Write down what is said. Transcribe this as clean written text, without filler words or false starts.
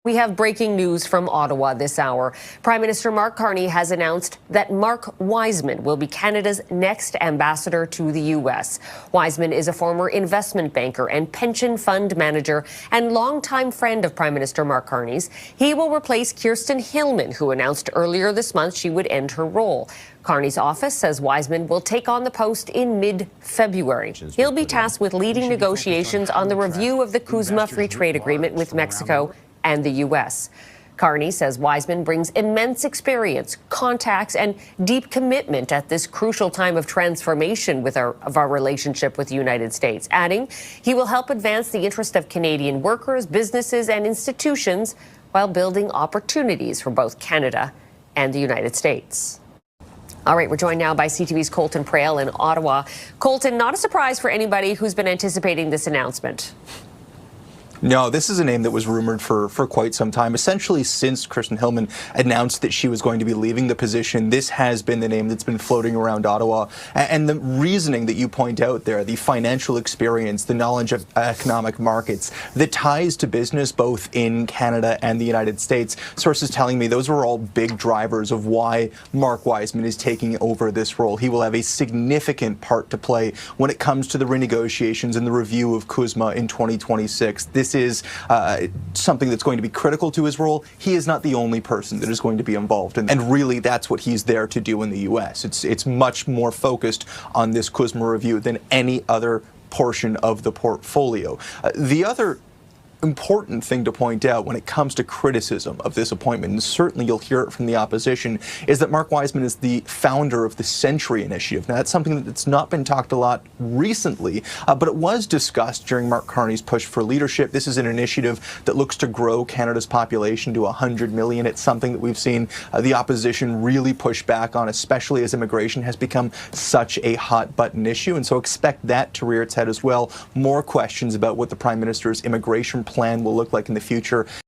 We have breaking news from Ottawa this hour. Prime Minister Mark Carney has announced that Mark Wiseman will be Canada's next ambassador to the U.S. Wiseman is a former investment banker and pension fund manager and longtime friend of Prime Minister Mark Carney's. He will replace Kirsten Hillman, who announced earlier this month she would end her role. Carney's office says Wiseman will take on the post in mid-February. He'll be tasked with leading negotiations on the review of the CUSMA free trade agreement with Mexico and the U.S. Carney says Wiseman brings immense experience, contacts, and deep commitment at this crucial time of transformation of our relationship with the United States, adding he will help advance the interest of Canadian workers, businesses, and institutions while building opportunities for both Canada and the United States. All right, we're joined now by CTV's Colton Prale in Ottawa. Colton, not a surprise for anybody who's been anticipating this announcement. No, this is a name that was rumored for quite some time. Essentially, since Kirsten Hillman announced that she was going to be leaving the position, this has been the name that's been floating around Ottawa. And the reasoning that you point out there, the financial experience, the knowledge of economic markets, the ties to business both in Canada and the United States, sources telling me those were all big drivers of why Mark Wiseman is taking over this role. He will have a significant part to play when it comes to the renegotiations and the review of CUSMA in 2026. This is something that's going to be critical to his role. He is not the only person that is going to be involved, and really that's what he's there to do in the U.S. It's much more focused on this CUSMA review than any other portion of the portfolio. The other important thing to point out when it comes to criticism of this appointment, and certainly you'll hear it from the opposition, is that Mark Wiseman is the founder of the Century Initiative. Now, that's something that's not been talked a lot recently, but it was discussed during Mark Carney's push for leadership. This is an initiative that looks to grow Canada's population to 100 million. It's something that we've seen the opposition really push back on, especially as immigration has become such a hot-button issue. And so expect that to rear its head as well. More questions about what the Prime Minister's immigration plan will look like in the future.